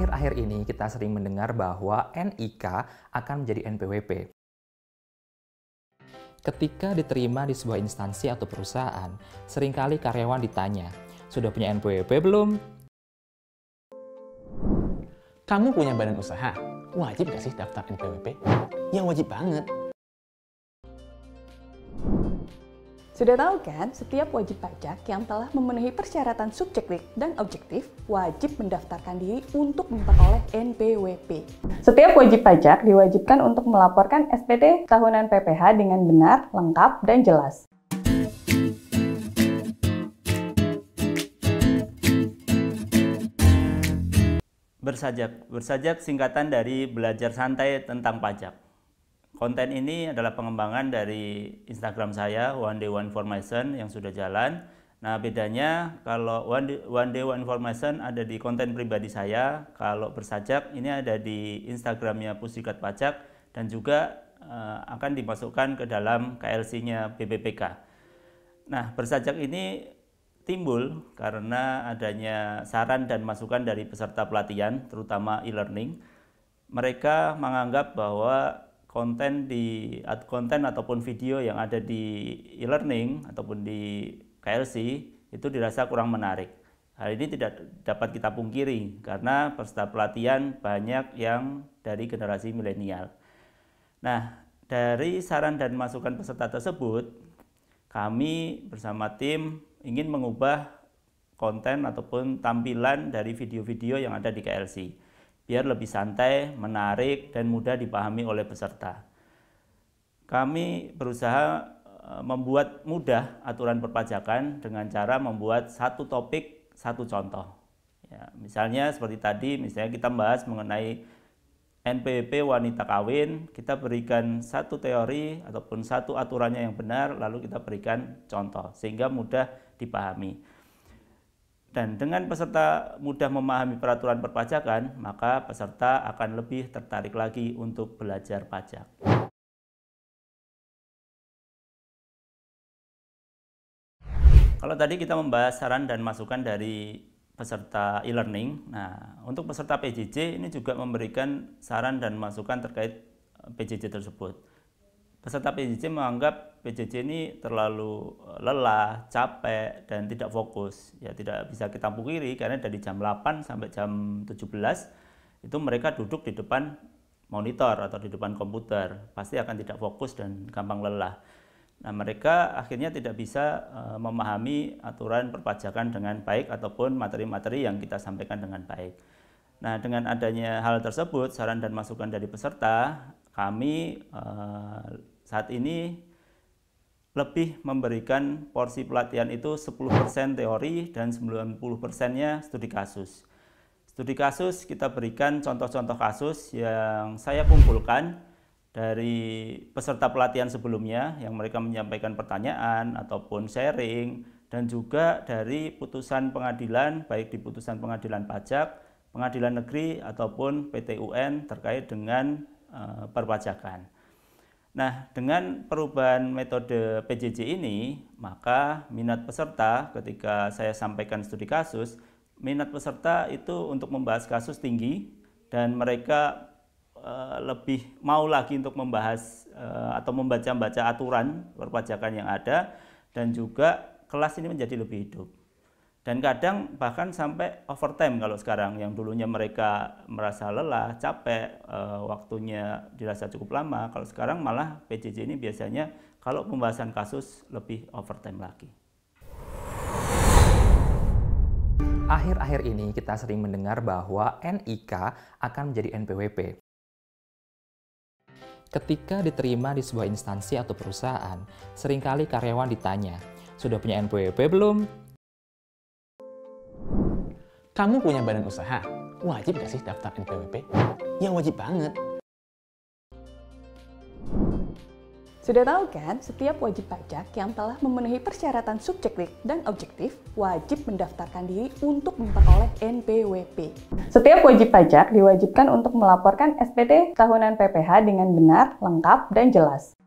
Akhir-akhir ini kita sering mendengar bahwa NIK akan menjadi NPWP. Ketika diterima di sebuah instansi atau perusahaan, seringkali karyawan ditanya, "Sudah punya NPWP belum?" Kamu punya badan usaha, wajib gak sih daftar NPWP? Ya wajib banget. Sudah tahu kan, setiap wajib pajak yang telah memenuhi persyaratan subjektif dan objektif wajib mendaftarkan diri untuk memperoleh NPWP. Setiap wajib pajak diwajibkan untuk melaporkan SPT tahunan PPh dengan benar, lengkap, dan jelas. Bersajak singkatan dari belajar santai tentang pajak. Konten ini adalah pengembangan dari Instagram saya, One Day One Information, yang sudah jalan. Nah, bedanya kalau One Day One Information ada di konten pribadi saya, kalau bersajak ini ada di Instagramnya Pusdikat Pajak, dan juga akan dimasukkan ke dalam KLC-nya BPPK. Nah, bersajak ini timbul karena adanya saran dan masukan dari peserta pelatihan, terutama e-learning. Mereka menganggap bahwa konten ataupun video yang ada di e-learning ataupun di KLC itu dirasa kurang menarik. Hal ini tidak dapat kita pungkiri karena peserta pelatihan banyak yang dari generasi milenial. Nah, dari saran dan masukan peserta tersebut, kami bersama tim ingin mengubah konten ataupun tampilan dari video-video yang ada di KLC biar lebih santai, menarik, dan mudah dipahami oleh peserta. Kami berusaha membuat mudah aturan perpajakan dengan cara membuat satu topik, satu contoh. Ya, misalnya seperti tadi, misalnya kita bahas mengenai NPWP wanita kawin, kita berikan satu teori ataupun satu aturannya yang benar, lalu kita berikan contoh, sehingga mudah dipahami. Dan dengan peserta mudah memahami peraturan perpajakan, maka peserta akan lebih tertarik lagi untuk belajar pajak. Kalau tadi kita membahas saran dan masukan dari peserta e-learning, nah untuk peserta PJJ ini juga memberikan saran dan masukan terkait PJJ tersebut. Peserta PJJ menganggap PJJ ini terlalu lelah, capek, dan tidak fokus. Ya, tidak bisa kita pungkiri karena dari jam 8 sampai jam 17 itu mereka duduk di depan monitor atau di depan komputer. Pasti akan tidak fokus dan gampang lelah. Nah, mereka akhirnya tidak bisa memahami aturan perpajakan dengan baik ataupun materi-materi yang kita sampaikan dengan baik. Nah, dengan adanya hal tersebut, saran dan masukan dari peserta, kami saat ini lebih memberikan porsi pelatihan itu 10% teori dan 90%-nya studi kasus. Studi kasus kita berikan contoh-contoh kasus yang saya kumpulkan dari peserta pelatihan sebelumnya yang mereka menyampaikan pertanyaan ataupun sharing, dan juga dari putusan pengadilan, baik di putusan pengadilan pajak, pengadilan negeri ataupun PT UN terkait dengan perpajakan. Nah, dengan perubahan metode PJJ ini, maka minat peserta ketika saya sampaikan studi kasus, minat peserta itu untuk membahas kasus tinggi dan mereka lebih mau lagi untuk membahas atau membaca-baca aturan perpajakan yang ada, dan juga kelas ini menjadi lebih hidup. Dan kadang bahkan sampai overtime kalau sekarang, yang dulunya mereka merasa lelah, capek, waktunya dirasa cukup lama. Kalau sekarang malah PJJ ini biasanya kalau pembahasan kasus lebih overtime lagi. Akhir-akhir ini kita sering mendengar bahwa NIK akan menjadi NPWP. Ketika diterima di sebuah instansi atau perusahaan, seringkali karyawan ditanya, "Sudah punya NPWP belum?" Kamu punya badan usaha, wajib gak sih daftar NPWP? Ya wajib banget. Sudah tahu kan, setiap wajib pajak yang telah memenuhi persyaratan subjektif dan objektif wajib mendaftarkan diri untuk memperoleh NPWP. Setiap wajib pajak diwajibkan untuk melaporkan SPT tahunan PPh dengan benar, lengkap, dan jelas.